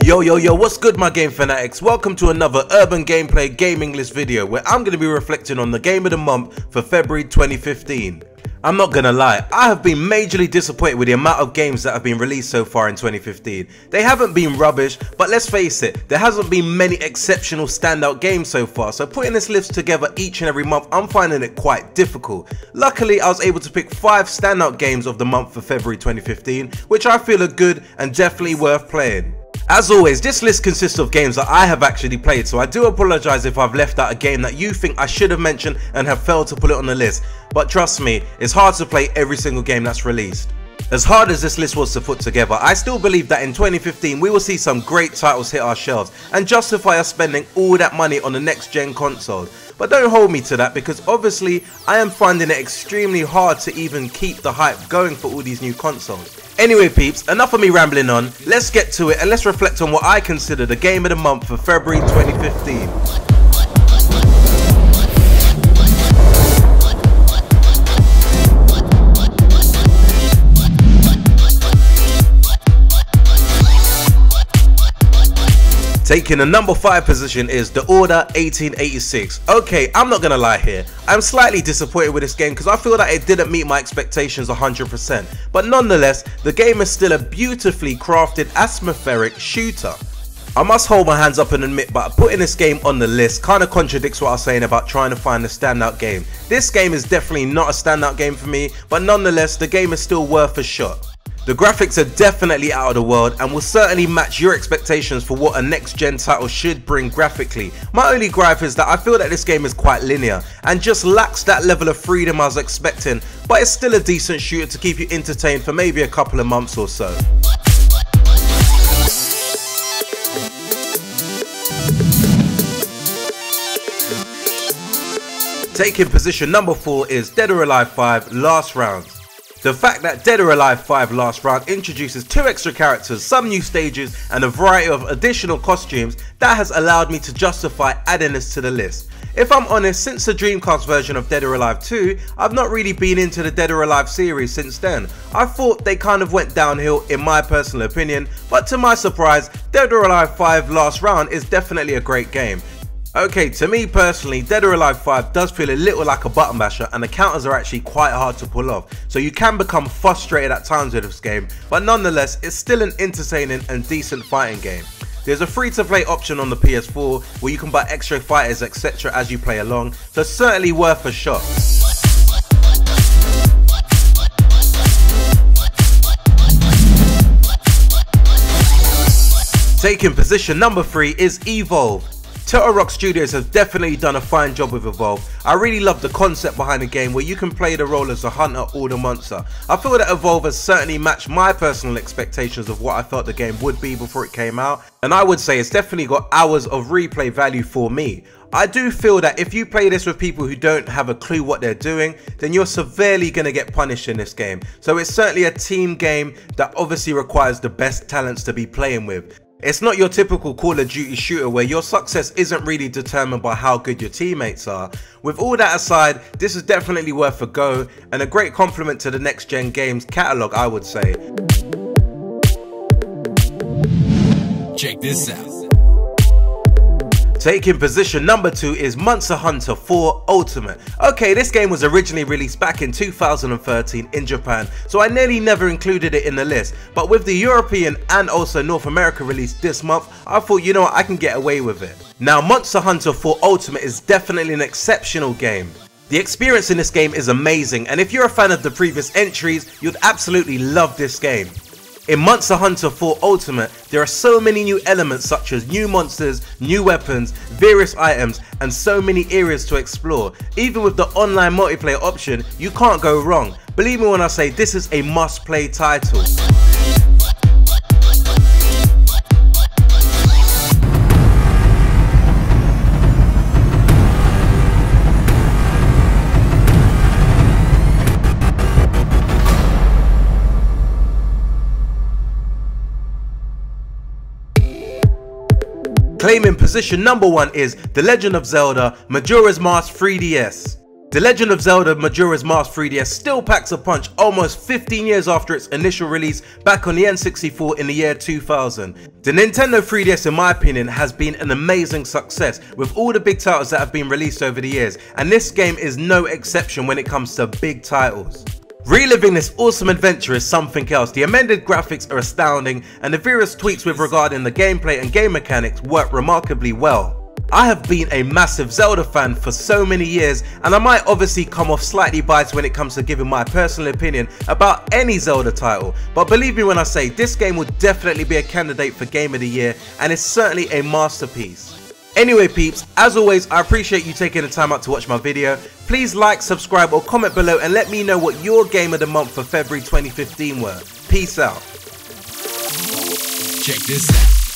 Yo, what's good my game fanatics? Welcome to another Urban Gameplay gaming list video where I'm going to be reflecting on the game of the month for February 2015. I'm not gonna lie, I have been majorly disappointed with the amount of games that have been released so far in 2015. They haven't been rubbish, but let's face it, there hasn't been many exceptional standout games so far, so putting this list together each and every month, I'm finding it quite difficult. Luckily, I was able to pick 5 standout games of the month for February 2015, which I feel are good and definitely worth playing. As always, this list consists of games that I have actually played, so I do apologise if I've left out a game that you think I should have mentioned and have failed to put it on the list, but trust me, it's hard to play every single game that's released. As hard as this list was to put together, I still believe that in 2015 we will see some great titles hit our shelves and justify us spending all that money on the next gen console. But don't hold me to that, because obviously I am finding it extremely hard to even keep the hype going for all these new consoles. Anyway peeps, enough of me rambling on, let's get to it and let's reflect on what I consider the game of the month for February 2015. Taking the number 5 position is The Order 1886. Okay, I'm not gonna lie here, I'm slightly disappointed with this game because I feel that it didn't meet my expectations 100%, but nonetheless, the game is still a beautifully crafted atmospheric shooter. I must hold my hands up and admit, but putting this game on the list kind of contradicts what I was saying about trying to find a standout game. This game is definitely not a standout game for me, but nonetheless, the game is still worth a shot. The graphics are definitely out of the world and will certainly match your expectations for what a next gen title should bring graphically. My only gripe is that I feel that this game is quite linear and just lacks that level of freedom I was expecting, but it's still a decent shooter to keep you entertained for maybe a couple of months or so. Taking position number 4 is Dead or Alive 5 Last Round. The fact that Dead or Alive 5 Last Round introduces 2 extra characters, some new stages and a variety of additional costumes, that has allowed me to justify adding this to the list. If I'm honest, since the Dreamcast version of Dead or Alive 2, I've not really been into the Dead or Alive series since then. I thought they kind of went downhill in my personal opinion, but to my surprise, Dead or Alive 5 Last Round is definitely a great game. Okay, to me personally, Dead or Alive 5 does feel a little like a button basher and the counters are actually quite hard to pull off, so you can become frustrated at times with this game, but nonetheless it's still an entertaining and decent fighting game. There's a free to play option on the PS4 where you can buy extra fighters etc as you play along, so certainly worth a shot. Taking position number 3 is Evolve. Turtle Rock Studios has definitely done a fine job with Evolve. I really love the concept behind the game where you can play the role as a hunter or the monster. I feel that Evolve has certainly matched my personal expectations of what I thought the game would be before it came out, and I would say it's definitely got hours of replay value for me. I do feel that if you play this with people who don't have a clue what they're doing, then you're severely going to get punished in this game. So it's certainly a team game that obviously requires the best talents to be playing with. It's not your typical Call of Duty shooter where your success isn't really determined by how good your teammates are. With all that aside, this is definitely worth a go and a great compliment to the next gen games catalogue, I would say. Check this out. Taking position number 2 is Monster Hunter 4 Ultimate. Okay, this game was originally released back in 2013 in Japan, so I nearly never included it in the list, but with the European and also North America release this month, I thought, you know what, I can get away with it. Now, Monster Hunter 4 Ultimate is definitely an exceptional game. The experience in this game is amazing, and if you're a fan of the previous entries, you'd absolutely love this game. In Monster Hunter 4 Ultimate, there are so many new elements such as new monsters, new weapons, various items, and so many areas to explore. Even with the online multiplayer option, you can't go wrong. Believe me when I say this is a must-play title. Claiming position number 1 is The Legend of Zelda Majora's Mask 3DS. The Legend of Zelda Majora's Mask 3DS still packs a punch almost 15 years after its initial release back on the N64 in the year 2000. The Nintendo 3DS, in my opinion, has been an amazing success with all the big titles that have been released over the years, and this game is no exception when it comes to big titles. Reliving this awesome adventure is something else. The amended graphics are astounding, and the various tweaks with regarding the gameplay and game mechanics work remarkably well. I have been a massive Zelda fan for so many years, and I might obviously come off slightly biased when it comes to giving my personal opinion about any Zelda title, but believe me when I say this game would definitely be a candidate for Game of the Year and is certainly a masterpiece. Anyway peeps, as always, I appreciate you taking the time out to watch my video. Please like, subscribe or comment below and let me know what your Game of the Month for February 2015 were. Peace out. Check this out.